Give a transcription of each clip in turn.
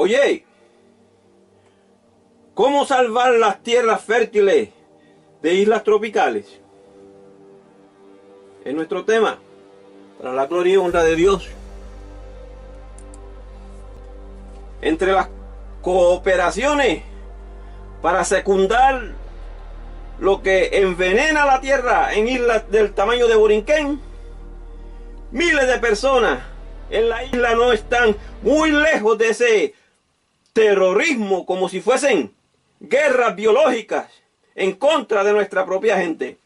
Oye, ¿cómo salvar las tierras fértiles de islas tropicales? Es nuestro tema, para la gloria y honra de Dios. Entre las cooperaciones para secundar lo que envenena la tierra en islas del tamaño de Borinquen, miles de personas en la isla no están muy lejos de ese terrorismo, como si fuesen guerras biológicas en contra de nuestra propia gente.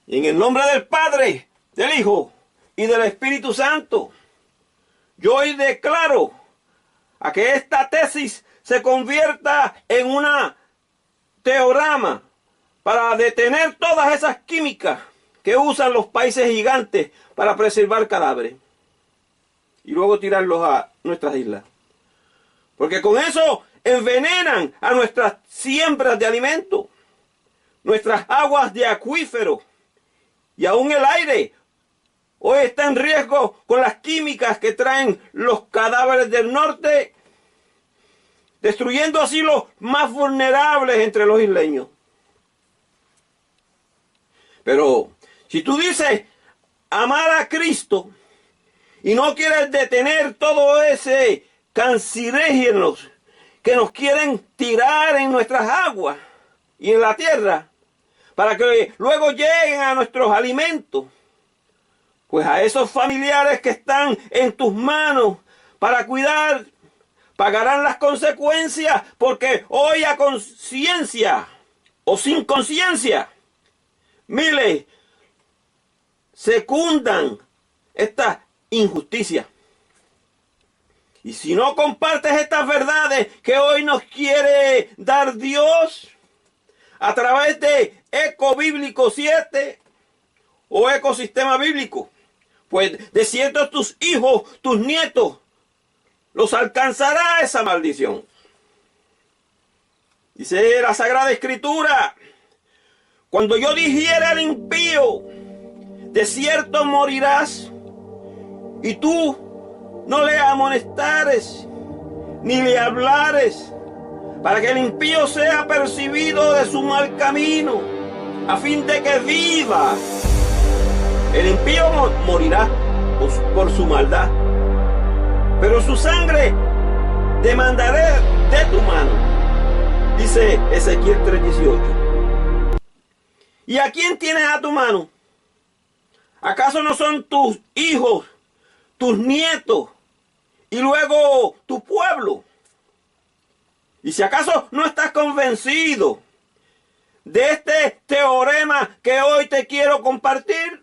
Y en el nombre del Padre, del Hijo y del Espíritu Santo, yo hoy declaro a que esta tesis se convierta en una teorema para detener todas esas químicas que usan los países gigantes para preservar cadáveres y luego tirarlos a nuestras islas. Porque con eso envenenan a nuestras siembras de alimento, nuestras aguas de acuífero y aún el aire. Hoy está en riesgo con las químicas que traen los cadáveres del norte, destruyendo así los más vulnerables entre los isleños. Pero si tú dices amar a Cristo y no quieres detener todo ese cancerígenos que nos quieren tirar en nuestras aguas y en la tierra para que luego lleguen a nuestros alimentos, pues a esos familiares que están en tus manos para cuidar, pagarán las consecuencias, porque hoy a conciencia o sin conciencia, miles secundan esta injusticia. Y si no compartes estas verdades que hoy nos quiere dar Dios a través de Eco Bíblico 7 o Ecosistema Bíblico, pues de cierto tus hijos, tus nietos, los alcanzará esa maldición. Dice la Sagrada Escritura: cuando yo dijera al impío, de cierto morirás, y tú no le amonestares, ni le hablares, para que el impío sea percibido de su mal camino, a fin de que viva. El impío morirá por su maldad, pero su sangre demandaré de tu mano, dice Ezequiel 3:18. ¿Y a quién tienes a tu mano? ¿Acaso no son tus hijos, tus nietos y luego tu pueblo? Y si acaso no estás convencido de este teorema que hoy te quiero compartir,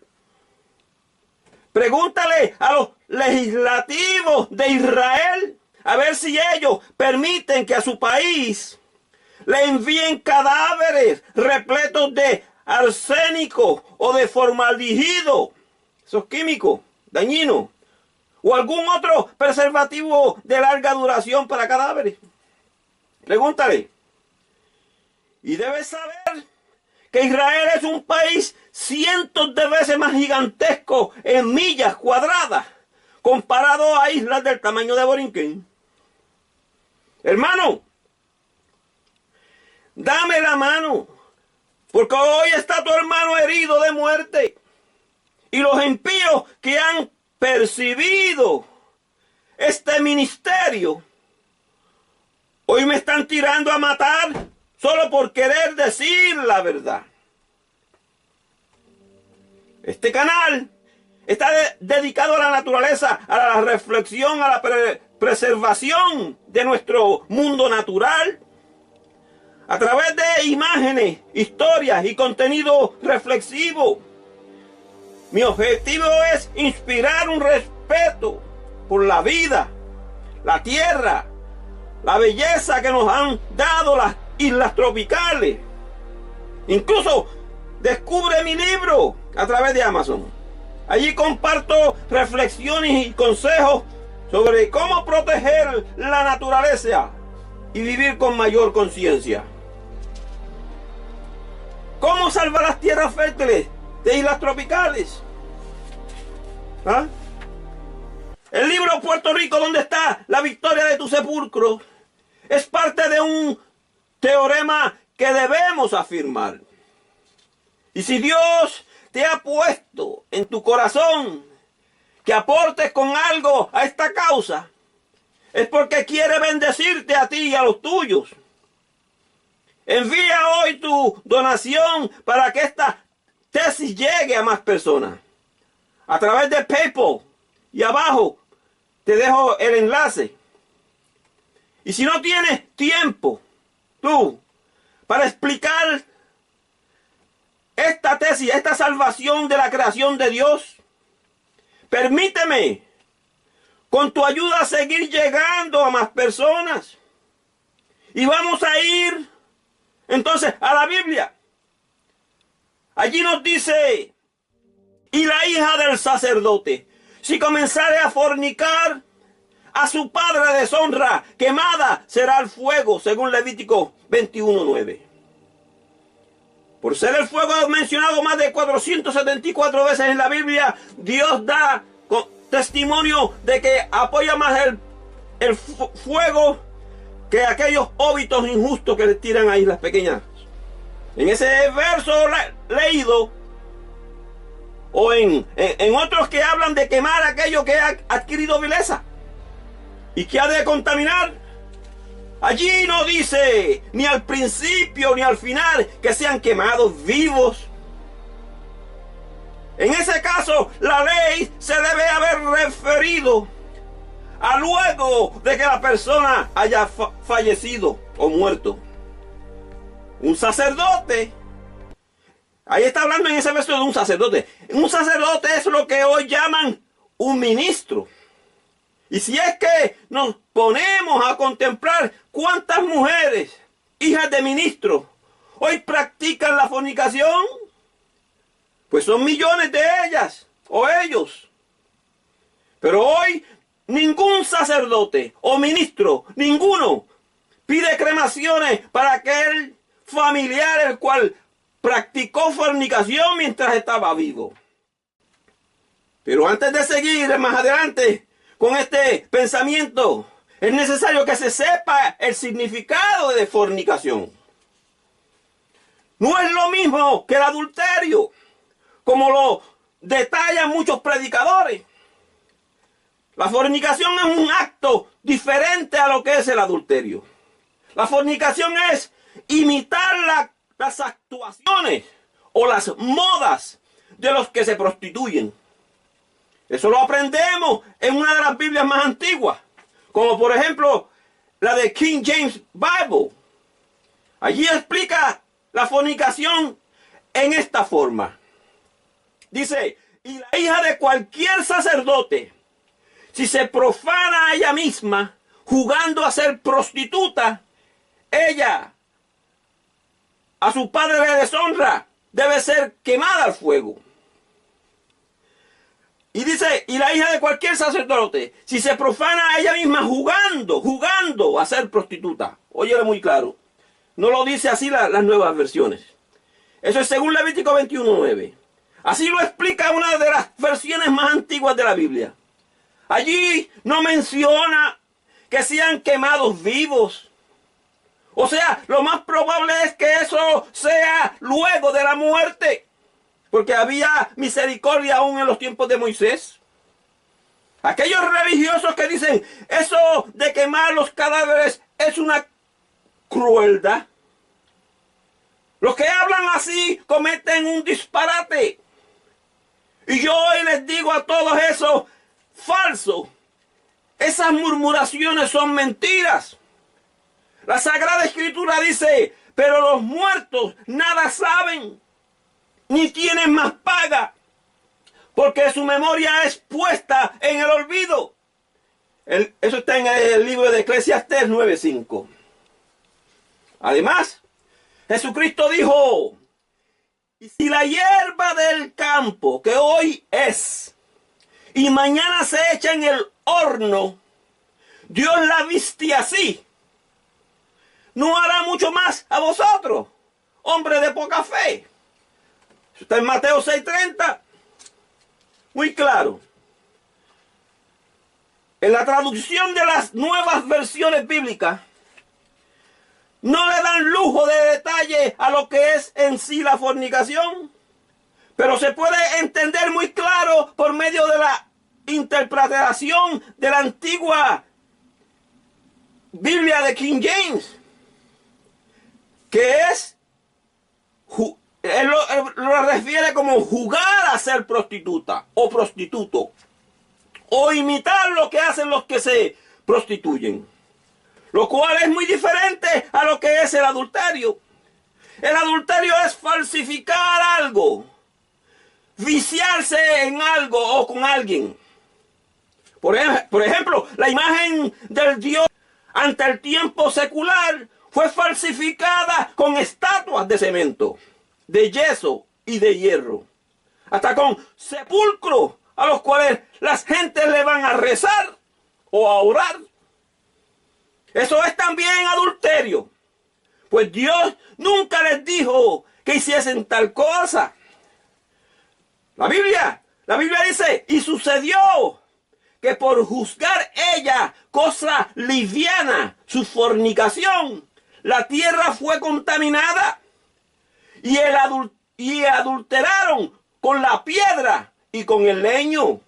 pregúntale a los legislativos de Israel a ver si ellos permiten que a su país le envíen cadáveres repletos de arsénico o de formaldehído, esos químicos dañinos, o algún otro preservativo de larga duración para cadáveres. Pregúntale. Y debes saber que Israel es un país cientos de veces más gigantesco en millas cuadradas comparado a islas del tamaño de Borinquen. Hermano, dame la mano, porque hoy está tu hermano herido de muerte. Y los impíos que han percibido este ministerio, hoy me están tirando a matar solo por querer decir la verdad. Este canal está dedicado a la naturaleza, a la reflexión, a la preservación de nuestro mundo natural, a través de imágenes, historias y contenido reflexivo. Mi objetivo es inspirar un respeto por la vida, la tierra, la belleza que nos han dado las islas tropicales. Incluso descubre mi libro a través de Amazon. Allí comparto reflexiones y consejos sobre cómo proteger la naturaleza y vivir con mayor conciencia. ¿Cómo salvar las tierras fértiles de islas tropicales? ¿Ah? El libro Puerto Rico, ¿dónde está la victoria de tu sepulcro? Es parte de un teorema que debemos afirmar. Y si Dios te ha puesto en tu corazón que aportes con algo a esta causa, es porque quiere bendecirte a ti y a los tuyos. Envía hoy tu donación para que esta tesis llegue a más personas. A través de PayPal. Y abajo te dejo el enlace. Y si no tienes tiempo, tú, para explicar esta tesis, esta salvación de la creación de Dios, permíteme, con tu ayuda, seguir llegando a más personas. Y vamos a ir, entonces, a la Biblia. Allí nos dice, y la hija del sacerdote, si comenzare a fornicar, a su padre deshonra, quemada será el fuego, según Levítico 21:9. Por ser el fuego mencionado más de 474 veces en la Biblia, Dios da testimonio de que apoya más el fuego que aquellos óbitos injustos que le tiran ahí las pequeñas. En ese verso leído, o en otros que hablan de quemar aquello que ha adquirido vileza y que ha de contaminar, allí no dice ni al principio ni al final que sean quemados vivos. En ese caso, la ley se debe haber referido a luego de que la persona haya fallecido o muerto. Un sacerdote, ahí está hablando en ese verso de un sacerdote. Un sacerdote es lo que hoy llaman un ministro. Y si es que nos ponemos a contemplar cuántas mujeres, hijas de ministros, hoy practican la fornicación, pues son millones de ellas o ellos. Pero hoy ningún sacerdote o ministro, ninguno, pide cremaciones para aquel familiar el cual practicó fornicación mientras estaba vivo. Pero antes de seguir más adelante con este pensamiento, es necesario que se sepa el significado de fornicación. No es lo mismo que el adulterio, como lo detallan muchos predicadores. La fornicación es un acto diferente a lo que es el adulterio. La fornicación es imitar las actuaciones o las modas de los que se prostituyen. Eso lo aprendemos en una de las Biblias más antiguas, como por ejemplo la de King James Bible. Allí explica la fornicación en esta forma. Dice, y la hija de cualquier sacerdote, si se profana a ella misma, jugando a ser prostituta, ella a su padre le deshonra, debe ser quemada al fuego. Y dice, y la hija de cualquier sacerdote, si se profana a ella misma jugando a ser prostituta. Óyele muy claro. No lo dice así las nuevas versiones. Eso es según Levítico 21:9. Así lo explica una de las versiones más antiguas de la Biblia. Allí no menciona que sean quemados vivos. O sea, lo más probable es que eso sea luego de la muerte. Porque había misericordia aún en los tiempos de Moisés. Aquellos religiosos que dicen, eso de quemar los cadáveres es una crueldad. Los que hablan así cometen un disparate. Y yo hoy les digo a todos esos falsos, esas murmuraciones son mentiras. La Sagrada Escritura dice, pero los muertos nada saben, ni tienen más paga, porque su memoria es puesta en el olvido. Eso está en el libro de Eclesiastés 9:5. Además, Jesucristo dijo, y si la hierba del campo, que hoy es, y mañana se echa en el horno, Dios la viste así, ¿no hará mucho más a vosotros, hombres de poca fe? Eso está en Mateo 6:30. Muy claro. en la traducción de las nuevas versiones bíblicas, no le dan lujo de detalle a lo que es en sí la fornicación, pero se puede entender muy claro por medio de la interpretación de la antigua Biblia de King James, que es, él lo refiere como jugar a ser prostituta o prostituto, o imitar lo que hacen los que se prostituyen, lo cual es muy diferente a lo que es el adulterio. El adulterio es falsificar algo, viciarse en algo o con alguien. Por ejemplo, la imagen del Dios ante el tiempo secular fue falsificada con estatuas de cemento, de yeso y de hierro, hasta con sepulcros a los cuales las gentes le van a rezar o a orar. Eso es también adulterio, pues Dios nunca les dijo que hiciesen tal cosa. La Biblia dice, y sucedió que por juzgar ella cosa liviana, su fornicación, la tierra fue contaminada y adulteraron con la piedra y con el leño.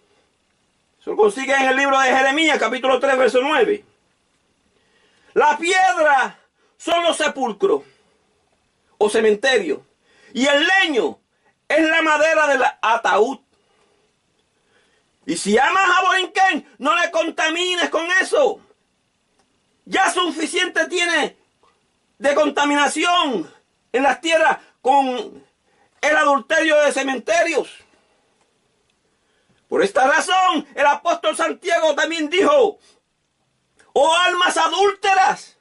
Eso lo consigue en el libro de Jeremías, capítulo 3, verso 9. La piedra son los sepulcros o cementerios, y el leño es la madera del ataúd. Y si amas a Borinquen, no le contamines con eso. Ya suficiente tiene de contaminación en las tierras con el adulterio de cementerios. Por esta razón, el apóstol Santiago también dijo, oh almas adúlteras,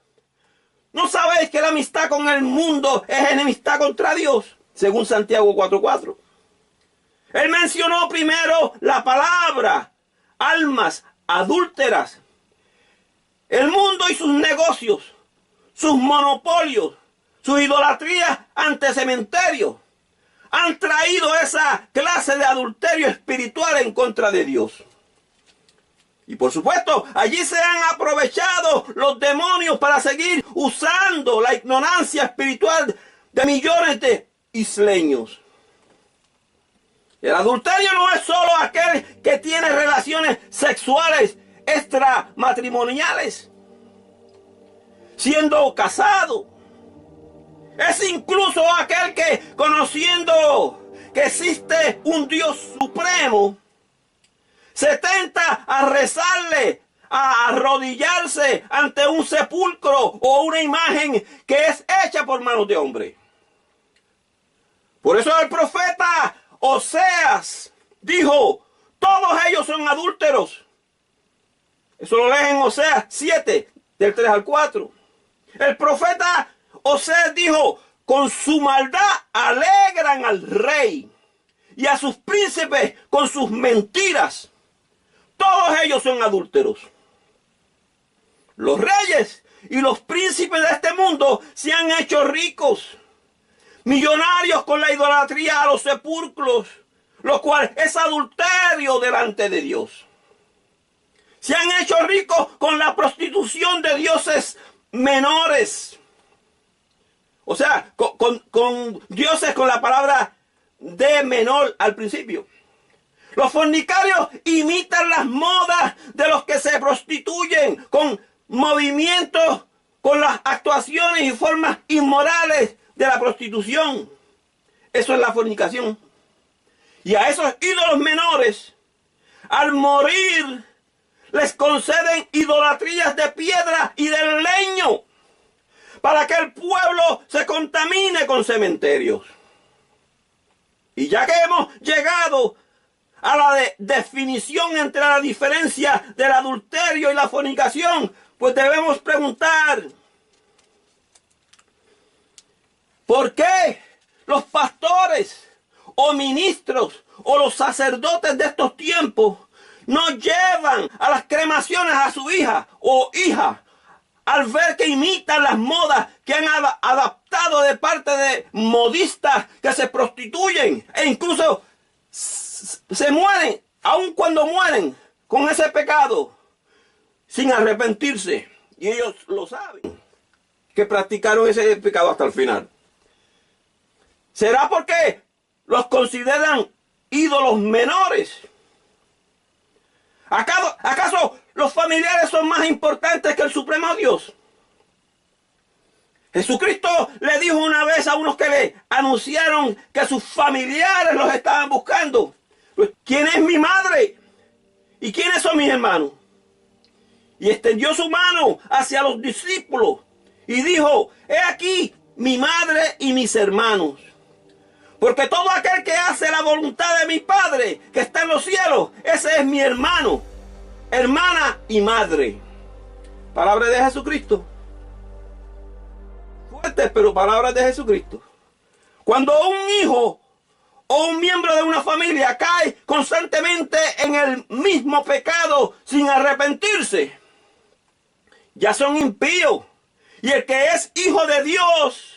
¿no sabéis que la amistad con el mundo es enemistad contra Dios? Según Santiago 4:4. Él mencionó primero la palabra almas adúlteras. El mundo y sus negocios, sus monopolios, sus idolatrías ante cementerios han traído esa clase de adulterio espiritual en contra de Dios. Y por supuesto, allí se han aprovechado los demonios para seguir usando la ignorancia espiritual de millones de isleños. El adulterio no es solo aquel que tiene relaciones sexuales extramatrimoniales, siendo casado. Es incluso aquel que, conociendo que existe un Dios supremo, se tenta a rezarle, a arrodillarse ante un sepulcro o una imagen que es hecha por manos de hombre. Por eso el profeta Oseas dijo, todos ellos son adúlteros. Eso lo leen en Oseas 7, del 3 al 4. El profeta Oseas dijo, con su maldad alegran al rey y a sus príncipes con sus mentiras. Todos ellos son adúlteros. Los reyes y los príncipes de este mundo se han hecho ricos, millonarios con la idolatría a los sepulcros, lo cual es adulterio delante de Dios. Se han hecho ricos con la prostitución de dioses menores. O sea, con dioses con la palabra de menor al principio. Los fornicarios imitan las modas de los que se prostituyen con movimientos, con las actuaciones y formas inmorales de la prostitución. Eso es la fornicación. Y a esos ídolos menores, al morir, les conceden idolatrías de piedra y del leño, para que el pueblo se contamine con cementerios. Y ya que hemos llegado a la definición entre la diferencia del adulterio y la fornicación, pues debemos preguntar, ¿por qué los pastores o ministros o los sacerdotes de estos tiempos no llevan a las cremaciones a su hija o hija al ver que imitan las modas que han adaptado de parte de modistas que se prostituyen e incluso se mueren, aun cuando mueren con ese pecado? sin arrepentirse. Y ellos lo saben, que practicaron ese pecado hasta el final. ¿Será porque los consideran ídolos menores? ¿Acaso los familiares son más importantes que el Supremo Dios? Jesucristo le dijo una vez a unos que le anunciaron que sus familiares los estaban buscando: ¿quién es mi madre? ¿Y quiénes son mis hermanos? Y extendió su mano hacia los discípulos y dijo: he aquí mi madre y mis hermanos. Porque todo aquel que hace la voluntad de mi Padre que está en los cielos, ese es mi hermano, hermana y madre. Palabra de Jesucristo. Fuertes, pero palabras de Jesucristo. Cuando un hijo o un miembro de una familia cae constantemente en el mismo pecado sin arrepentirse, ya son impíos. Y el que es hijo de Dios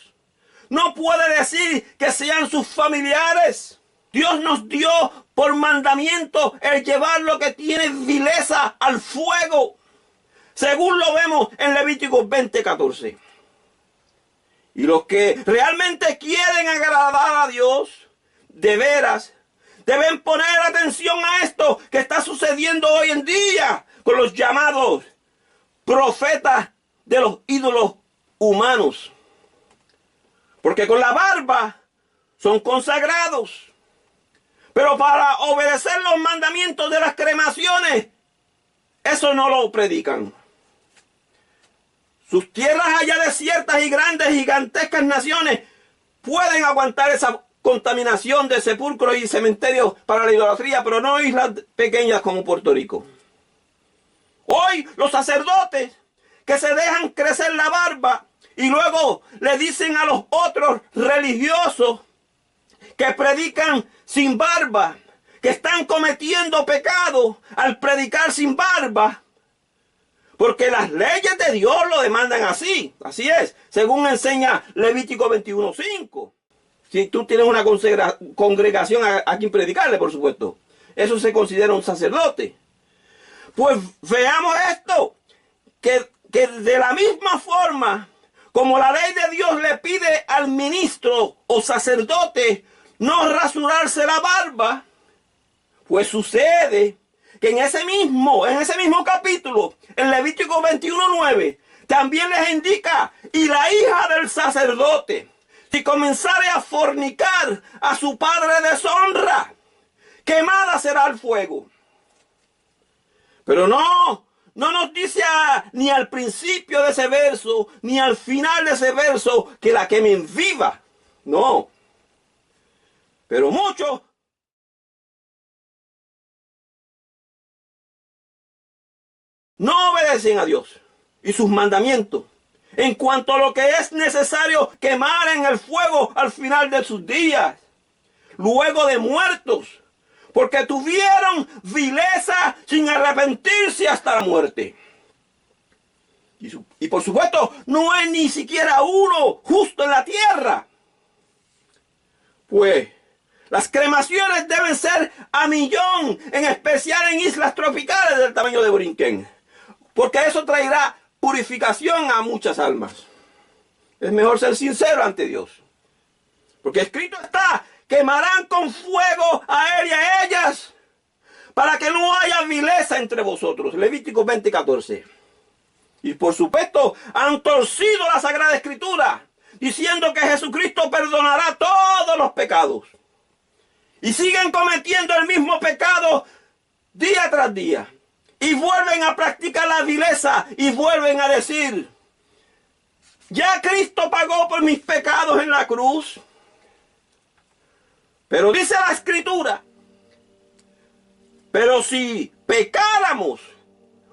no puede decir que sean sus familiares. Dios nos dio por mandamiento el llevar lo que tiene vileza al fuego, según lo vemos en Levítico 20:14. Y los que realmente quieren agradar a Dios, de veras, deben poner atención a esto que está sucediendo hoy en día con los llamados profetas de los ídolos humanos. Porque con la barba son consagrados, pero para obedecer los mandamientos de las cremaciones, eso no lo predican. Sus tierras allá desiertas y grandes, gigantescas naciones pueden aguantar esa contaminación de sepulcros y cementerios para la idolatría, pero no islas pequeñas como Puerto Rico. Hoy los sacerdotes que se dejan crecer la barba y luego le dicen a los otros religiosos que predican sin barba, que están cometiendo pecado al predicar sin barba, porque las leyes de Dios lo demandan así. Así es, según enseña Levítico 21:5. Si tú tienes una congregación a quien predicarle, por supuesto, eso se considera un sacerdote. Pues veamos esto, que de la misma forma como la ley de Dios le pide al ministro o sacerdote no rasurarse la barba, pues sucede que en ese mismo capítulo, en Levítico 21:9, también les indica: y la hija del sacerdote, si comenzare a fornicar, a su padre deshonra, quemada será al fuego. Pero no nos dice ni al principio de ese verso, ni al final de ese verso, que la quemen viva. No. Pero muchos no obedecen a Dios y sus mandamientos en cuanto a lo que es necesario quemar en el fuego al final de sus días, luego de muertos, porque tuvieron vileza sin arrepentirse hasta la muerte. Y por supuesto, no hay ni siquiera uno justo en la tierra. Pues las cremaciones deben ser a millón, en especial en islas tropicales del tamaño de Borinquen, porque eso traerá purificación a muchas almas. Es mejor ser sincero ante Dios, porque escrito está: quemarán con fuego a él y a ellas, para que no haya vileza entre vosotros. Levítico 20:14. Y por supuesto han torcido la Sagrada Escritura, diciendo que Jesucristo perdonará todos los pecados. Y siguen cometiendo el mismo pecado día tras día. Y vuelven a practicar la vileza y vuelven a decir: ya Cristo pagó por mis pecados en la cruz. Pero dice la Escritura: pero si pecáramos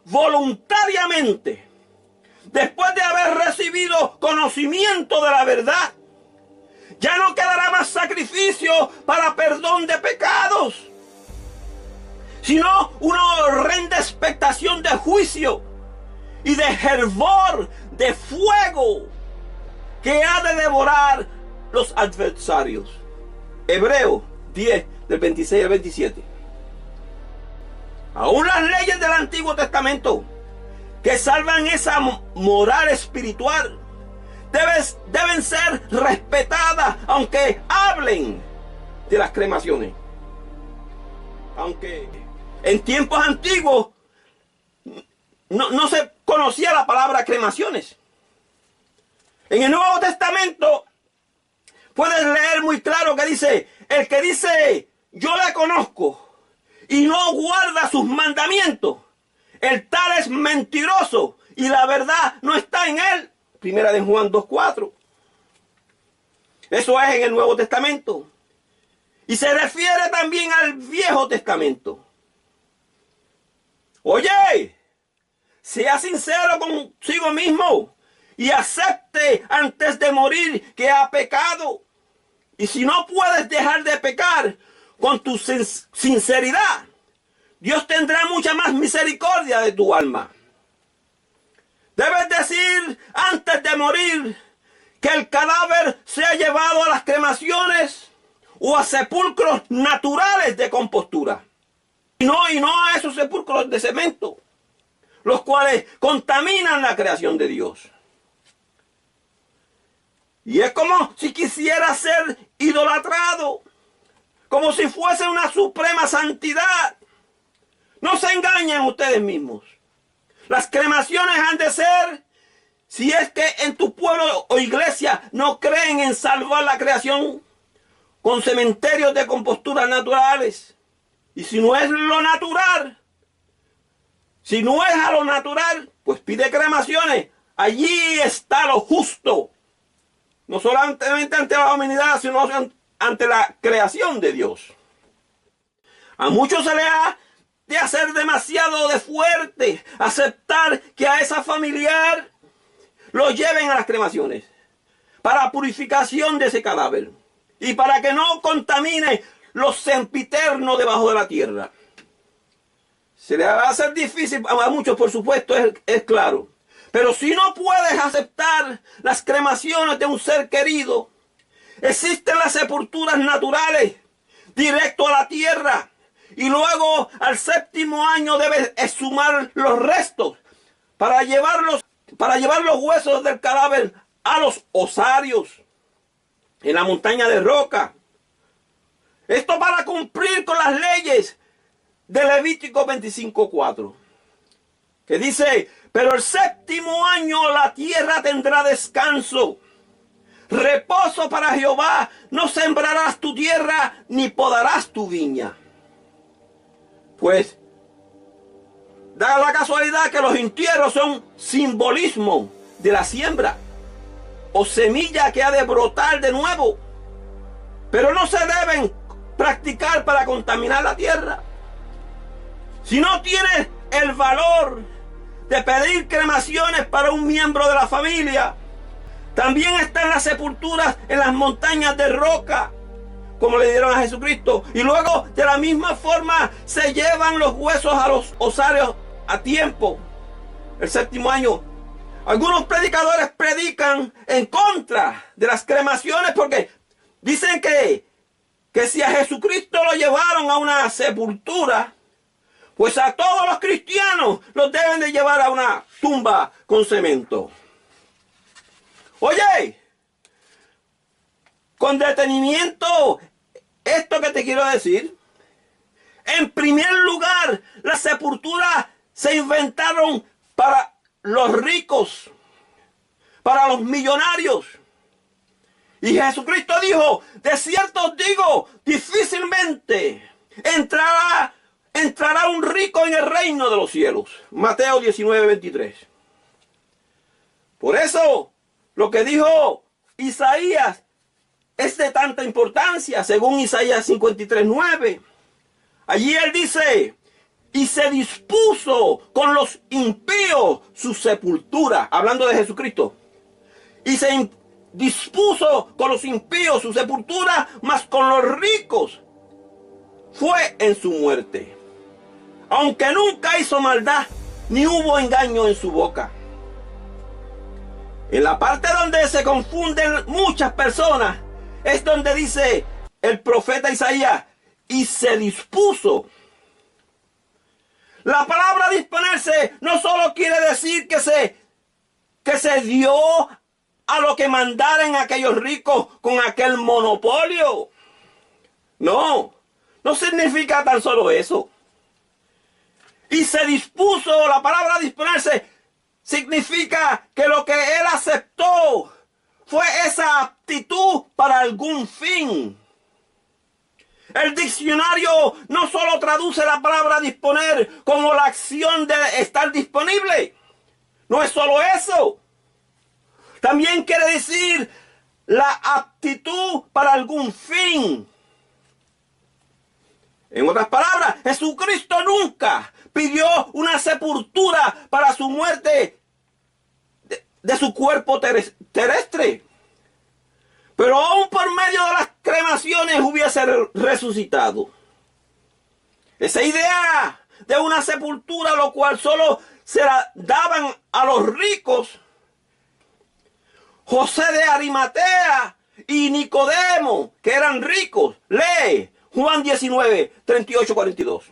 voluntariamente, después de haber recibido conocimiento de la verdad, ya no quedará más sacrificio para perdón de pecados, sino una horrenda expectación de juicio y de fervor de fuego que ha de devorar los adversarios. Hebreos 10, del 26 al 27. Aún las leyes del Antiguo Testamento que salvan esa moral espiritual deben ser respetadas, aunque hablen de las cremaciones. Aunque en tiempos antiguos no se conocía la palabra cremaciones. En el Nuevo Testamento puedes leer muy claro que dice, el que dice, yo le conozco y no guarda sus mandamientos, el tal es mentiroso y la verdad no está en él. Primera de Juan 2:4. Eso es en el Nuevo Testamento. Y se refiere también al Viejo Testamento. Oye, sea sincero consigo mismo y acepte antes de morir que ha pecado. Y si no puedes dejar de pecar con tu sinceridad, Dios tendrá mucha más misericordia de tu alma. Debes decir antes de morir que el cadáver sea llevado a las cremaciones o a sepulcros naturales de compostura. Y no a esos sepulcros de cemento, los cuales contaminan la creación de Dios. Y es como si quisiera ser idolatrado, como si fuese una suprema santidad. No se engañen ustedes mismos. Las cremaciones han de ser, si es que en tu pueblo o iglesia no creen en salvar la creación con cementerios de composturas naturales. Y si no es lo natural, si no es a lo natural, pues pide cremaciones. Allí está lo justo. No solamente ante la humanidad, sino ante la creación de Dios. A muchos se les ha de hacer demasiado de fuerte aceptar que a esa familiar lo lleven a las cremaciones para purificación de ese cadáver y para que no contamine los sempiternos debajo de la tierra. Se les va a hacer difícil a muchos, por supuesto, es claro. Pero si no puedes aceptar las cremaciones de un ser querido, existen las sepulturas naturales, directo a la tierra. Y luego al 7º año debes exhumar los restos para llevar los huesos del cadáver a los osarios en la montaña de roca. Esto para cumplir con las leyes de Levítico 25:4, que dice, pero el 7º año la tierra tendrá descanso, reposo para Jehová, no sembrarás tu tierra ni podarás tu viña. Pues da la casualidad que los entierros son simbolismo de la siembra o semilla que ha de brotar de nuevo, pero no se deben practicar para contaminar la tierra. Si no tienes el valor de pedir cremaciones para un miembro de la familia, también están las sepulturas en las montañas de roca, como le dieron a Jesucristo. Y luego de la misma forma se llevan los huesos a los osarios a tiempo, el 7º año. Algunos predicadores predican en contra de las cremaciones porque dicen que si a Jesucristo lo llevaron a una sepultura, pues a todos los cristianos los deben de llevar a una tumba con cemento. Oye, con detenimiento, esto que te quiero decir. En primer lugar, las sepulturas se inventaron para los ricos, para los millonarios. Y Jesucristo dijo, de cierto os digo, difícilmente entrará un rico en el reino de los cielos. Mateo 19:23. Por eso, lo que dijo Isaías es de tanta importancia, según Isaías 53:9. Allí él dice, y se dispuso con los impíos su sepultura, hablando de Jesucristo. Y se dispuso con los impíos su sepultura, mas con los ricos fue en su muerte. Aunque nunca hizo maldad, ni hubo engaño en su boca. En la parte donde se confunden muchas personas, es donde dice el profeta Isaías, y se dispuso. La palabra disponerse disponerse no solo quiere decir que se dio a lo que mandaran aquellos ricos con aquel monopolio. No, no significa tan solo eso. Y se dispuso, la palabra disponerse significa que lo que él aceptó fue esa aptitud para algún fin. El diccionario no solo traduce la palabra disponer como la acción de estar disponible. No es solo eso. También quiere decir la aptitud para algún fin. En otras palabras, Jesucristo nunca pidió una sepultura para su muerte de su cuerpo terrestre. Pero aún por medio de las cremaciones hubiese resucitado. Esa idea de una sepultura, lo cual solo se la daban a los ricos, José de Arimatea y Nicodemo, que eran ricos. Lee Juan 19, 38, 42.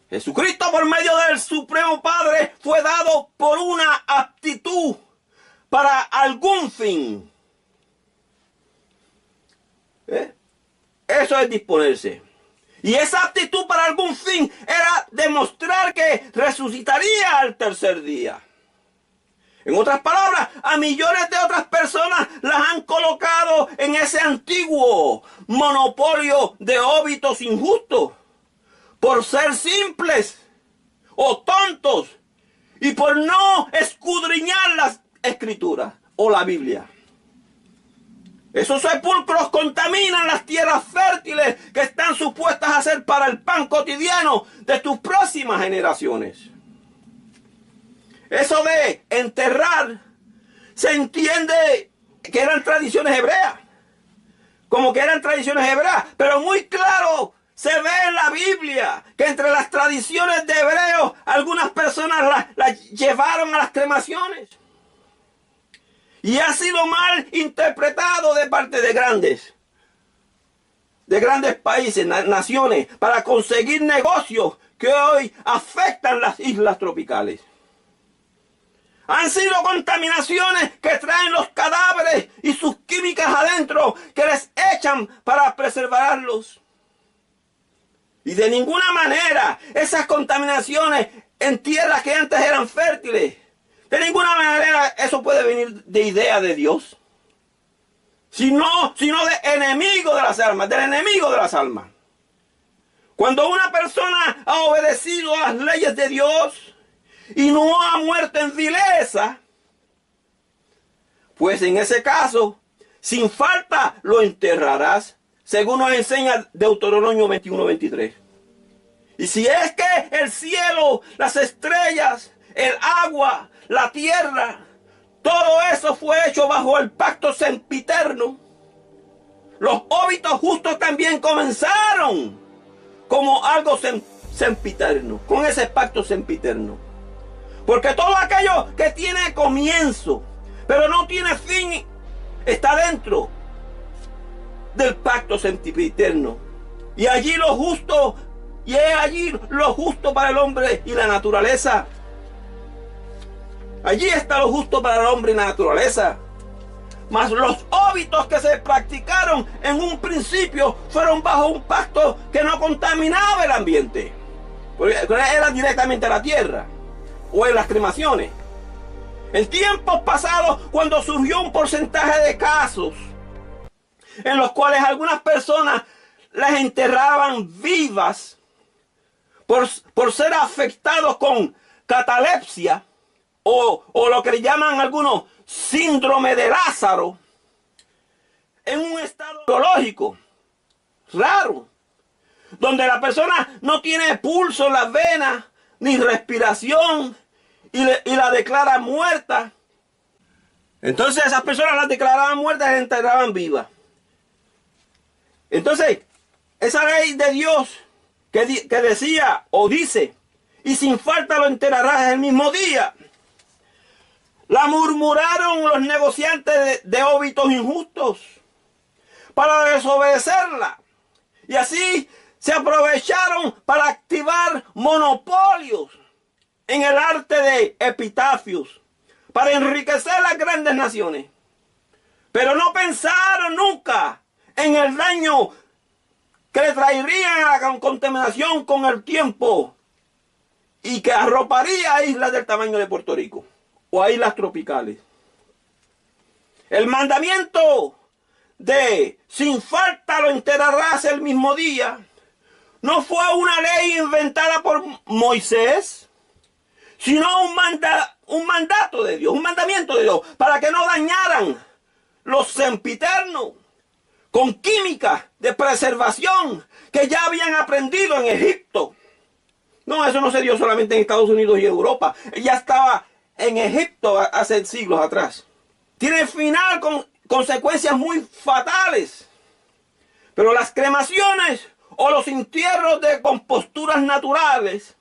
Jesucristo, por medio del Supremo Padre, fue dado por una aptitud para algún fin. Eso es disponerse. Y esa aptitud para algún fin era demostrar que resucitaría al tercer día. En otras palabras, a millones de otras personas las han colocado en ese antiguo monopolio de óbitos injustos por ser simples o tontos y por no escudriñar las Escrituras o la Biblia. Esos sepulcros contaminan las tierras fértiles que están supuestas a ser para el pan cotidiano de tus próximas generaciones. Eso de enterrar se entiende que eran tradiciones hebreas, como que eran tradiciones hebreas, pero muy claro se ve en la Biblia que entre las tradiciones de hebreos algunas personas las llevaron a las cremaciones. Y ha sido mal interpretado de parte de grandes países, naciones, para conseguir negocios que hoy afectan las islas tropicales. Han sido contaminaciones que traen los cadáveres y sus químicas adentro que les echan para preservarlos. Y de ninguna manera esas contaminaciones en tierras que antes eran fértiles, de ninguna manera eso puede venir de idea de Dios. Sino de enemigo de las almas, del enemigo de las almas. Cuando una persona ha obedecido a las leyes de Dios y no ha muerto en vileza, pues en ese caso, sin falta lo enterrarás, según nos enseña Deuteronomio 21:23. Y si es que el cielo, las estrellas, el agua, la tierra, todo eso fue hecho bajo el pacto sempiterno, los óbitos justos también comenzaron como algo sempiterno, con ese pacto sempiterno. Porque todo aquello que tiene comienzo, pero no tiene fin, está dentro del pacto sempiterno. Y allí lo justo, y es allí lo justo para el hombre y la naturaleza. Allí está lo justo para el hombre y la naturaleza. Mas los óbitos que se practicaron en un principio fueron bajo un pacto que no contaminaba el ambiente, porque era directamente a la tierra o en las cremaciones. En tiempos pasados, cuando surgió un porcentaje de casos en los cuales algunas personas las enterraban vivas por ser afectados con catalepsia o lo que le llaman algunos síndrome de Lázaro, en un estado biológico raro, donde la persona no tiene pulso en las venas ni respiración y la declara muerta. Entonces esas personas las declaraban muertas y las enterraban vivas. Entonces esa ley de Dios que decía o dice, y sin falta lo enterrarás el mismo día, la murmuraron los negociantes de óbitos injustos para desobedecerla. Y así se aprovecharon para activar monopolios en el arte de epitafios para enriquecer las grandes naciones, pero no pensaron nunca en el daño que le traerían a la contaminación con el tiempo y que arroparía a islas del tamaño de Puerto Rico o a islas tropicales. El mandamiento de sin falta lo enterrarás el mismo día no fue una ley inventada por Moisés, sino un mandato de Dios, un mandamiento de Dios, para que no dañaran los sempiternos con química de preservación que ya habían aprendido en Egipto. No, eso no se dio solamente en Estados Unidos y Europa. Ya estaba en Egipto hace siglos atrás. Tiene final con consecuencias muy fatales. Pero las cremaciones o los entierros de composturas naturales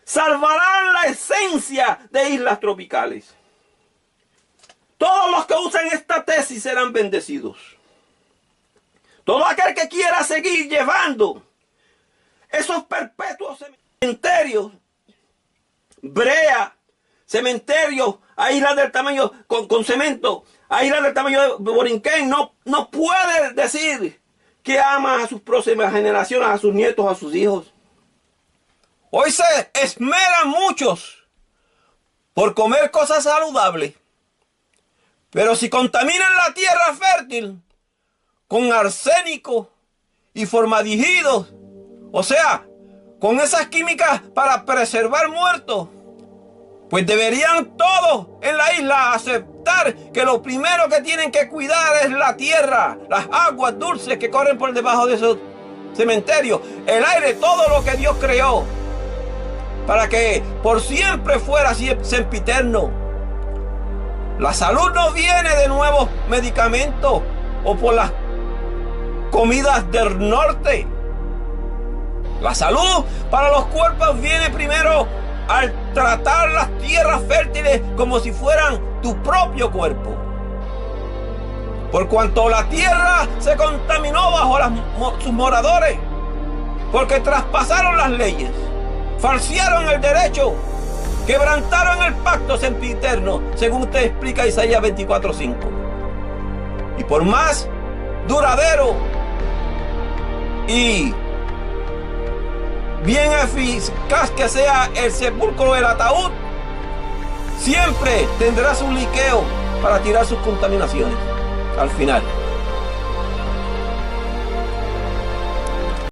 salvarán la esencia de islas tropicales. Todos los que usan esta tesis serán bendecidos. Todo aquel que quiera seguir llevando esos perpetuos cementerios, brea, cementerios a islas del tamaño con cemento, a islas del tamaño de Borinquen, no puede decir que ama a sus próximas generaciones, a sus nietos, a sus hijos. Hoy se esmeran muchos por comer cosas saludables, pero si contaminan la tierra fértil con arsénico y formaldehídos, o sea, con esas químicas para preservar muertos, pues deberían todos en la isla aceptar que lo primero que tienen que cuidar es la tierra, las aguas dulces que corren por debajo de esos cementerios, el aire, todo lo que Dios creó, para que por siempre fuera sempiterno. La salud no viene de nuevos medicamentos o por las comidas del norte. La salud para los cuerpos viene primero al tratar las tierras fértiles como si fueran tu propio cuerpo. Por cuanto la tierra se contaminó bajo sus moradores, porque traspasaron las leyes, falsearon el derecho, quebrantaron el pacto sempiterno, según te explica Isaías 24:5. Y por más duradero y bien eficaz que sea el sepulcro del ataúd, siempre tendrás un liqueo para tirar sus contaminaciones al final.